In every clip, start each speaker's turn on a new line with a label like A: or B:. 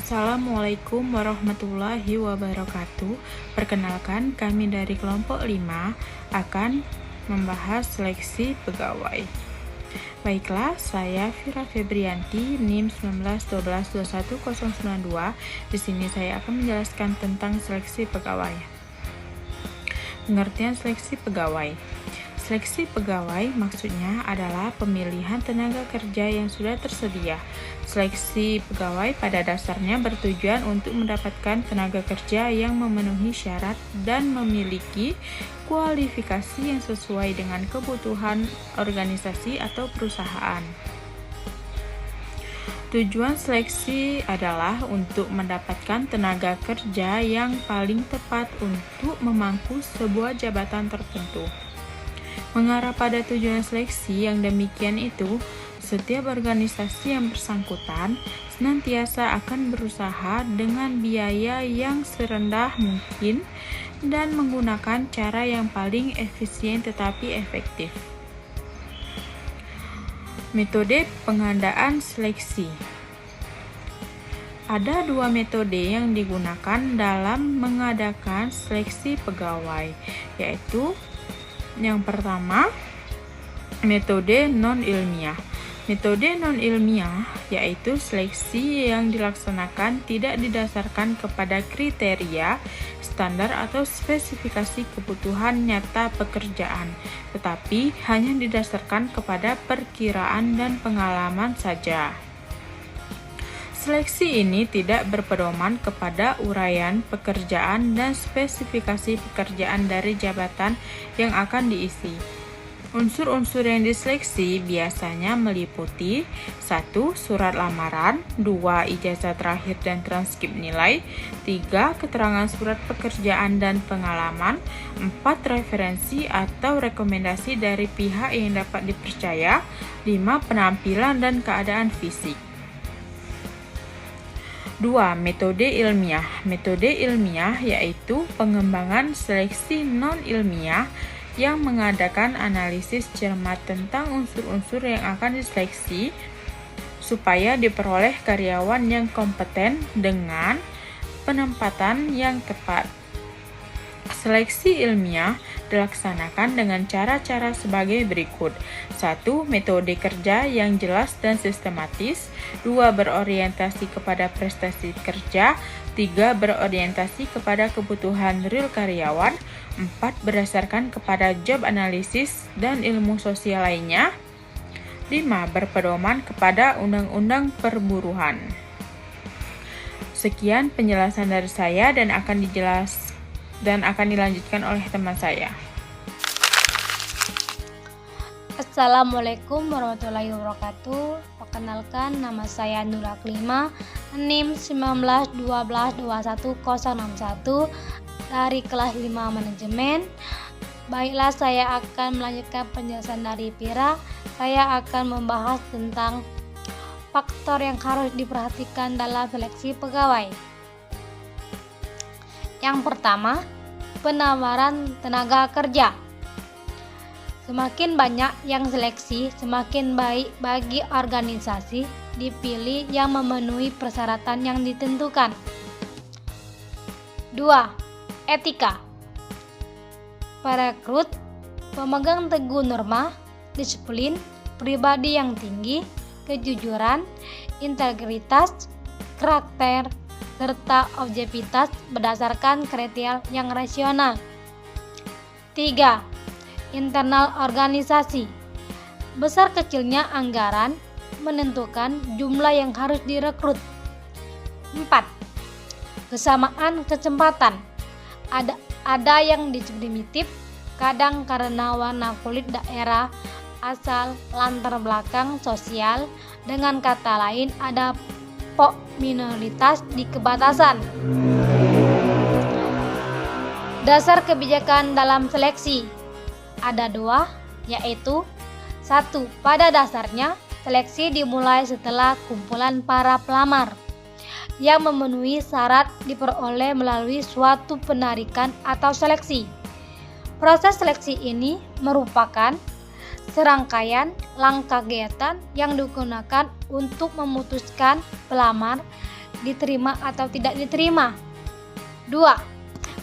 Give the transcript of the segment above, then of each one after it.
A: Assalamualaikum warahmatullahi wabarakatuh. Perkenalkan, kami dari kelompok 5 akan membahas seleksi pegawai. Baiklah, saya Fira Febrianti, NIM 1912210092. Di sini saya akan menjelaskan tentang seleksi pegawai. Pengertian seleksi pegawai. Seleksi pegawai maksudnya adalah pemilihan tenaga kerja yang sudah tersedia. Seleksi pegawai pada dasarnya bertujuan untuk mendapatkan tenaga kerja yang memenuhi syarat dan memiliki kualifikasi yang sesuai dengan kebutuhan organisasi atau perusahaan. Tujuan seleksi adalah untuk mendapatkan tenaga kerja yang paling tepat untuk memangku sebuah jabatan tertentu. Mengarah pada tujuan seleksi yang demikian itu, setiap organisasi yang bersangkutan senantiasa akan berusaha dengan biaya yang serendah mungkin dan menggunakan cara yang paling efisien tetapi efektif. Metode pengandaan seleksi. Ada dua metode yang digunakan dalam mengadakan seleksi pegawai, yaitu yang pertama, metode non-ilmiah. Metode non-ilmiah yaitu seleksi yang dilaksanakan tidak didasarkan kepada kriteria, standar atau spesifikasi kebutuhan nyata pekerjaan, tetapi hanya didasarkan kepada perkiraan dan pengalaman saja. Seleksi ini tidak berpedoman kepada uraian pekerjaan dan spesifikasi pekerjaan dari jabatan yang akan diisi. Unsur-unsur yang diseleksi biasanya meliputi 1. Surat lamaran, 2. Ijazah terakhir dan transkrip nilai, 3. Keterangan surat pekerjaan dan pengalaman, 4. Referensi atau rekomendasi dari pihak yang dapat dipercaya, 5. Penampilan dan keadaan fisik. 2. Metode ilmiah. Metode ilmiah yaitu pengembangan seleksi non-ilmiah yang mengadakan analisis cermat tentang unsur-unsur yang akan diseleksi supaya diperoleh karyawan yang kompeten dengan penempatan yang tepat. Seleksi ilmiah dilaksanakan dengan cara-cara sebagai berikut. 1. Metode kerja yang jelas dan sistematis. 2. Berorientasi kepada prestasi kerja. 3. Berorientasi kepada kebutuhan real karyawan. 4. Berdasarkan kepada job analisis dan ilmu sosial lainnya. 5. Berpedoman kepada undang-undang perburuhan. Sekian penjelasan dari saya dan akan dilanjutkan oleh teman saya.
B: Assalamualaikum warahmatullahi wabarakatuh. Perkenalkan, nama saya Nura Klima, NIM 1912210061 dari kelas 5 manajemen. Baiklah, saya akan melanjutkan penjelasan dari Pira. Saya akan membahas tentang faktor yang harus diperhatikan dalam seleksi pegawai. Yang pertama, penawaran tenaga kerja. Semakin banyak yang seleksi, semakin baik bagi organisasi dipilih yang memenuhi persyaratan yang ditentukan. 2. Etika. Perekrut pemegang teguh norma, disiplin, pribadi yang tinggi, kejujuran, integritas, karakter, serta objektivitas berdasarkan kriteria yang rasional. 3. Internal organisasi. Besar kecilnya anggaran menentukan jumlah yang harus direkrut. 4. Kesamaan kesempatan. Ada yang diskriminatif, kadang karena warna kulit daerah, asal, latar belakang sosial, dengan kata lain ada minoritas di kebatasan. Dasar kebijakan dalam seleksi ada 2, yaitu 1. Pada dasarnya, seleksi dimulai setelah kumpulan para pelamar yang memenuhi syarat diperoleh melalui suatu penarikan atau seleksi. Proses seleksi ini merupakan serangkaian langkah kegiatan yang digunakan untuk memutuskan pelamar diterima atau tidak diterima. 2.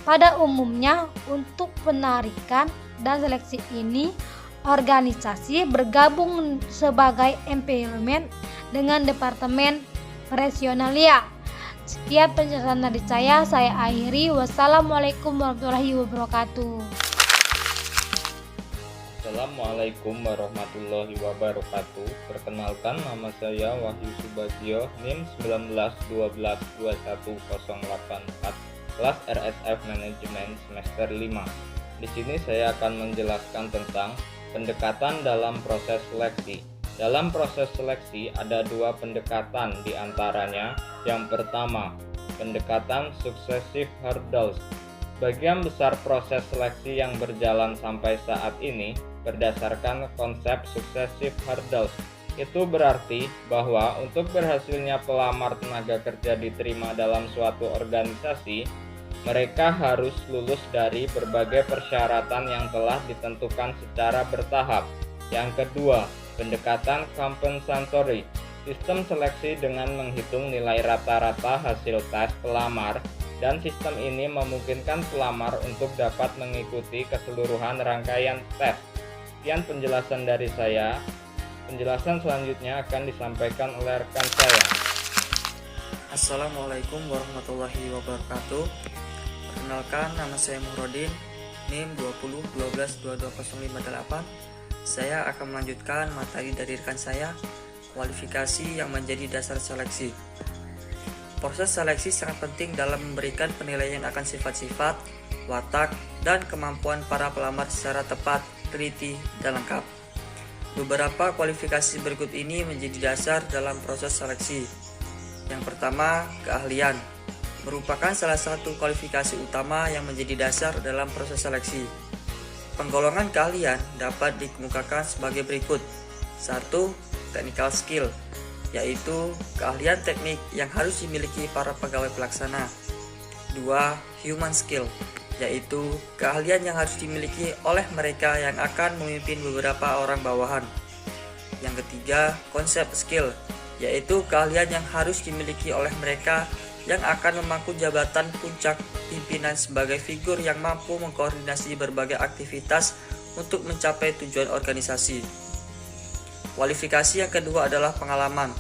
B: Pada umumnya untuk penarikan dan seleksi ini, organisasi bergabung sebagai employment dengan Departemen Personalia. Sekian penjelasan dari saya akhiri. Wassalamualaikum warahmatullahi wabarakatuh.
C: Assalamualaikum warahmatullahi wabarakatuh. Perkenalkan, nama saya Wahyu Subagio, NIM 1912210844, kelas RSF Manajemen semester 5. Di sini saya akan menjelaskan tentang pendekatan dalam proses seleksi. Dalam proses seleksi ada dua pendekatan, di antaranya yang pertama, pendekatan successive hurdles. Bagian besar proses seleksi yang berjalan sampai saat ini berdasarkan konsep successive hurdles. Itu berarti bahwa untuk berhasilnya pelamar tenaga kerja diterima dalam suatu organisasi, mereka harus lulus dari berbagai persyaratan yang telah ditentukan secara bertahap. Yang kedua, pendekatan compensatory. Sistem seleksi dengan menghitung nilai rata-rata hasil tes pelamar, dan sistem ini memungkinkan pelamar untuk dapat mengikuti keseluruhan rangkaian tes. Sekian penjelasan dari saya. Penjelasan selanjutnya akan disampaikan oleh rekan saya.
D: Assalamualaikum warahmatullahi wabarakatuh. Perkenalkan, nama saya Muhrodin, NIM 2012220558. Saya akan melanjutkan materi dari rekan saya, kualifikasi yang menjadi dasar seleksi. Proses seleksi sangat penting dalam memberikan penilaian akan sifat-sifat, watak, dan kemampuan para pelamar secara tepat, teliti, dan lengkap. Beberapa kualifikasi berikut ini menjadi dasar dalam proses seleksi. Yang pertama, keahlian merupakan salah satu kualifikasi utama yang menjadi dasar dalam proses seleksi. Penggolongan keahlian dapat dikemukakan sebagai berikut. 1. Technical skill, yaitu keahlian teknik yang harus dimiliki para pegawai pelaksana. 2. Human skill, yaitu keahlian yang harus dimiliki oleh mereka yang akan memimpin beberapa orang bawahan. Yang ketiga, concept skill, yaitu keahlian yang harus dimiliki oleh mereka yang akan memangku jabatan puncak pimpinan sebagai figur yang mampu mengkoordinasi berbagai aktivitas untuk mencapai tujuan organisasi. Kualifikasi yang kedua adalah pengalaman.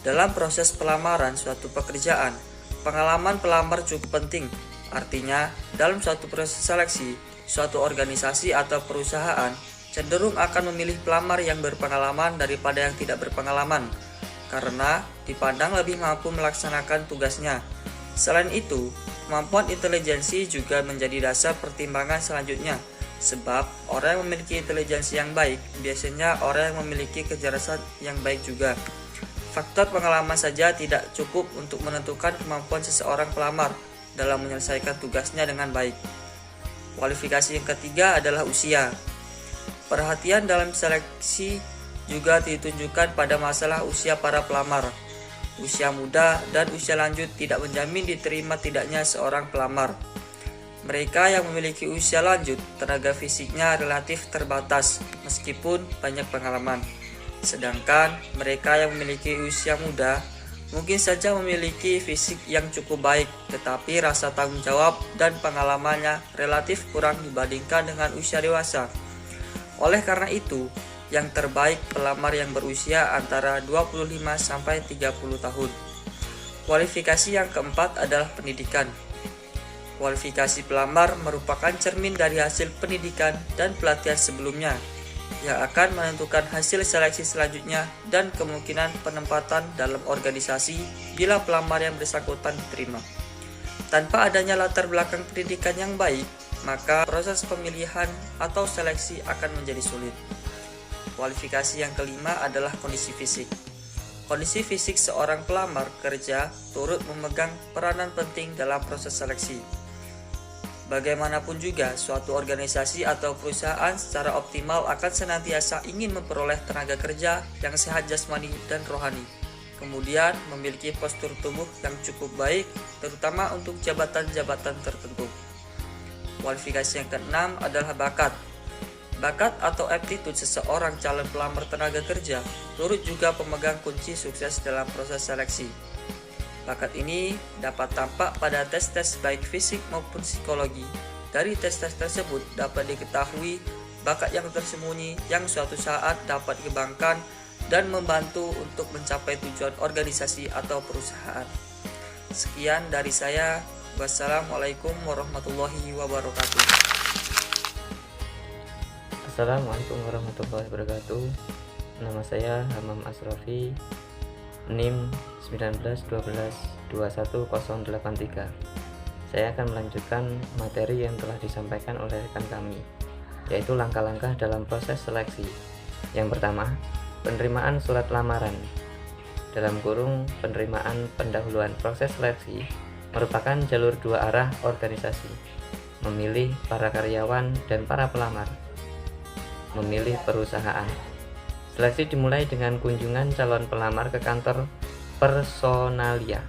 D: Dalam proses pelamaran suatu pekerjaan, pengalaman pelamar cukup penting. Artinya, dalam suatu proses seleksi, suatu organisasi atau perusahaan cenderung akan memilih pelamar yang berpengalaman daripada yang tidak berpengalaman, karena dipandang lebih mampu melaksanakan tugasnya. Selain itu, kemampuan intelijensi juga menjadi dasar pertimbangan selanjutnya, sebab orang yang memiliki intelijensi yang baik biasanya orang yang memiliki kecerdasan yang baik juga. Faktor pengalaman saja tidak cukup untuk menentukan kemampuan seseorang pelamar dalam menyelesaikan tugasnya dengan baik. Kualifikasi yang ketiga adalah usia. Perhatian dalam seleksi juga ditunjukkan pada masalah usia para pelamar. Usia muda dan usia lanjut tidak menjamin diterima tidaknya seorang pelamar. Mereka yang memiliki usia lanjut, tenaga fisiknya relatif terbatas meskipun banyak pengalaman. Sedangkan mereka yang memiliki usia muda mungkin saja memiliki fisik yang cukup baik, tetapi rasa tanggung jawab dan pengalamannya relatif kurang dibandingkan dengan usia dewasa. Oleh karena itu, yang terbaik pelamar yang berusia antara 25 sampai 30 tahun. Kualifikasi yang keempat adalah pendidikan. Kualifikasi pelamar merupakan cermin dari hasil pendidikan dan pelatihan sebelumnya, yang akan menentukan hasil seleksi selanjutnya dan kemungkinan penempatan dalam organisasi bila pelamar yang bersangkutan diterima. Tanpa adanya latar belakang pendidikan yang baik, maka proses pemilihan atau seleksi akan menjadi sulit. Kualifikasi yang kelima adalah kondisi fisik. Kondisi fisik seorang pelamar kerja turut memegang peranan penting dalam proses seleksi. Bagaimanapun juga, suatu organisasi atau perusahaan secara optimal akan senantiasa ingin memperoleh tenaga kerja yang sehat jasmani dan rohani. Kemudian memiliki postur tubuh yang cukup baik, terutama untuk jabatan-jabatan tertentu. Kualifikasi yang keenam adalah bakat. Bakat atau aptitude seseorang calon pelamar tenaga kerja turut juga pemegang kunci sukses dalam proses seleksi. Bakat ini dapat tampak pada tes-tes baik fisik maupun psikologi. Dari tes-tes tersebut dapat diketahui bakat yang tersembunyi yang suatu saat dapat dikembangkan dan membantu untuk mencapai tujuan organisasi atau perusahaan. Sekian dari saya. Wassalamualaikum warahmatullahi wabarakatuh.
E: Assalamualaikum warahmatullahi wabarakatuh. Nama saya Hamam Asrofi, NIM 1912210083. Saya akan melanjutkan materi yang telah disampaikan oleh rekan kami, yaitu langkah-langkah dalam proses seleksi. Yang pertama, penerimaan surat lamaran dalam kurung penerimaan pendahuluan. Proses seleksi merupakan jalur dua arah organisasi, memilih para karyawan dan para pelamar memilih perusahaan. Seleksi dimulai dengan kunjungan calon pelamar ke kantor personalia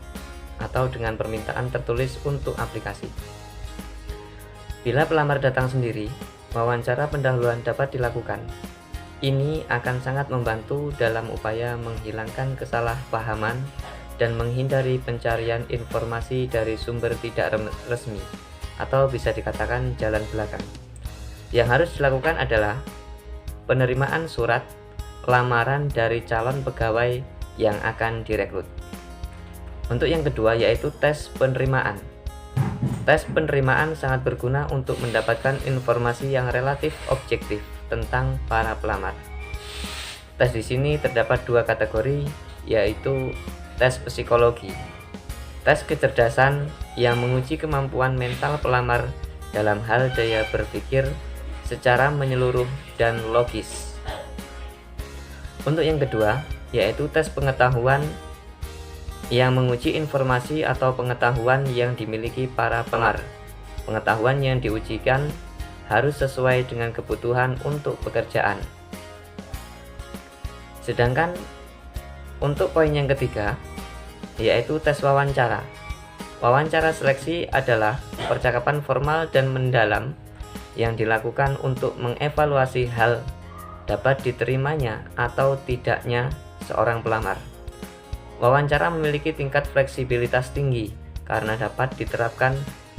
E: atau dengan permintaan tertulis untuk aplikasi. Bila pelamar datang sendiri, wawancara pendahuluan dapat dilakukan. Ini akan sangat membantu dalam upaya menghilangkan kesalahpahaman dan menghindari pencarian informasi dari sumber tidak resmi atau bisa dikatakan jalan belakang. Yang harus dilakukan adalah penerimaan surat lamaran dari calon pegawai yang akan direkrut. Untuk yang kedua yaitu tes penerimaan. Tes penerimaan sangat berguna untuk mendapatkan informasi yang relatif objektif tentang para pelamar. Tes di sini terdapat dua kategori, yaitu tes psikologi, tes kecerdasan yang menguji kemampuan mental pelamar dalam hal daya berpikir secara menyeluruh dan logis. Untuk yang kedua, yaitu tes pengetahuan yang menguji informasi atau pengetahuan yang dimiliki para pelamar. Pengetahuan yang diujikan harus sesuai dengan kebutuhan untuk pekerjaan. Sedangkan untuk poin yang ketiga, yaitu tes wawancara. Wawancara seleksi adalah percakapan formal dan mendalam yang dilakukan untuk mengevaluasi hal dapat diterimanya atau tidaknya seorang pelamar. Wawancara memiliki tingkat fleksibilitas tinggi karena dapat diterapkan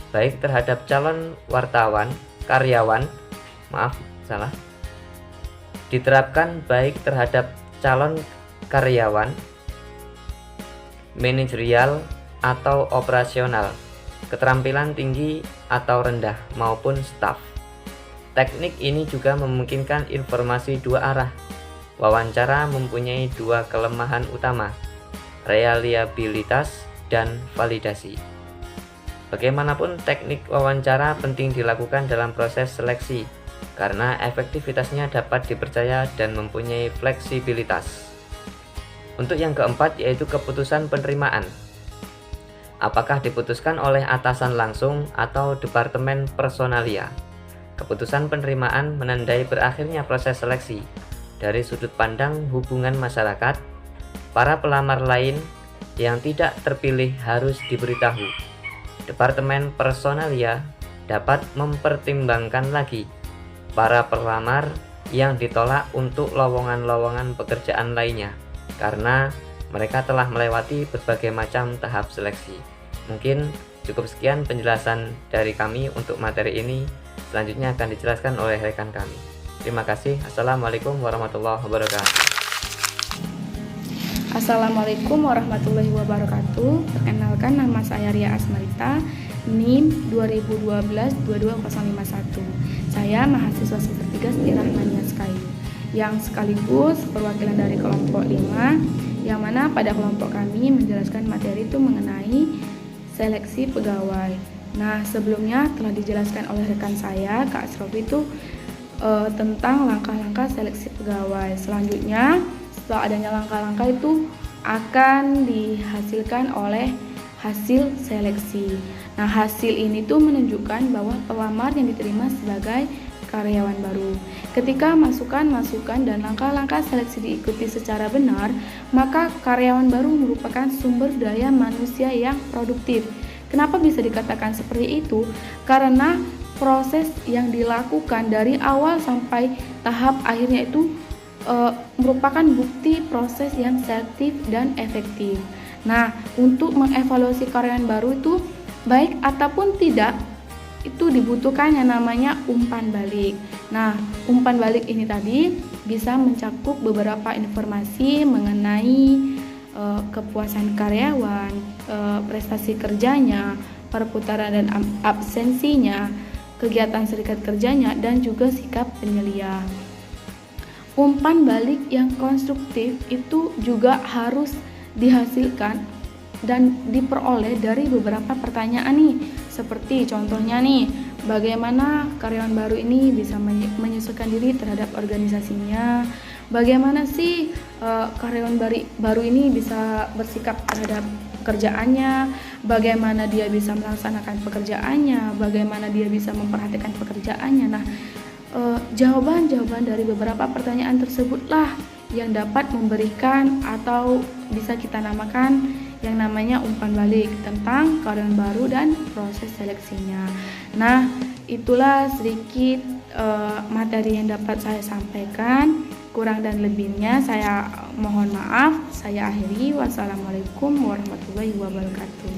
E: baik terhadap calon diterapkan baik terhadap calon karyawan, manajerial atau operasional, keterampilan tinggi atau rendah maupun staf. Teknik ini juga memungkinkan informasi dua arah. Wawancara mempunyai dua kelemahan utama, reliabilitas dan validasi. Bagaimanapun, teknik wawancara penting dilakukan dalam proses seleksi karena efektivitasnya dapat dipercaya dan mempunyai fleksibilitas. Untuk yang keempat yaitu keputusan penerimaan. Apakah diputuskan oleh atasan langsung atau departemen personalia? Keputusan penerimaan menandai berakhirnya proses seleksi. Dari sudut pandang hubungan masyarakat, para pelamar lain yang tidak terpilih harus diberitahu. Departemen personalia dapat mempertimbangkan lagi para pelamar yang ditolak untuk lowongan-lowongan pekerjaan lainnya karena mereka telah melewati berbagai macam tahap seleksi. Mungkin cukup sekian penjelasan dari kami untuk materi ini. Selanjutnya akan dijelaskan oleh rekan kami. Terima kasih. Assalamualaikum warahmatullahi wabarakatuh.
F: Assalamualaikum warahmatullahi wabarakatuh. Perkenalkan, nama saya Ria Asmarita, NIM 2012-22051. Saya mahasiswa semester 3 Siti Rahmania Sekayu, yang sekaligus perwakilan dari kelompok 5, yang mana pada kelompok kami menjelaskan materi itu mengenai seleksi pegawai. Nah, sebelumnya telah dijelaskan oleh rekan saya, Kak Asrofi, itu tentang langkah-langkah seleksi pegawai. Selanjutnya, setelah adanya langkah-langkah itu akan dihasilkan oleh hasil seleksi. Nah, hasil ini tuh menunjukkan bahwa pelamar yang diterima sebagai karyawan baru. Ketika masukan-masukan dan langkah-langkah seleksi diikuti secara benar, maka karyawan baru merupakan sumber daya manusia yang produktif. Kenapa bisa dikatakan seperti itu? Karena proses yang dilakukan dari awal sampai tahap akhirnya itu merupakan bukti proses yang selektif dan efektif. Nah, untuk mengevaluasi karyawan baru itu baik ataupun tidak, itu dibutuhkan yang namanya umpan balik. Nah, umpan balik ini tadi bisa mencakup beberapa informasi mengenai kepuasan karyawan, prestasi kerjanya, perputaran dan absensinya, kegiatan serikat kerjanya, dan juga sikap penyelia. Umpan balik yang konstruktif itu juga harus dihasilkan dan diperoleh dari beberapa pertanyaan nih, seperti contohnya nih, bagaimana karyawan baru ini bisa menyesuaikan diri terhadap organisasinya, bagaimana sih karyawan baru ini bisa bersikap terhadap pekerjaannya, bagaimana dia bisa melaksanakan pekerjaannya, bagaimana dia bisa memperhatikan pekerjaannya. Nah, jawaban-jawaban dari beberapa pertanyaan tersebutlah yang dapat memberikan atau bisa kita namakan yang namanya umpan balik tentang karyawan baru dan proses seleksinya. Nah, itulah sedikit materi yang dapat saya sampaikan. Kurang dan lebihnya saya mohon maaf. Saya akhiri. Wassalamualaikum warahmatullahi wabarakatuh.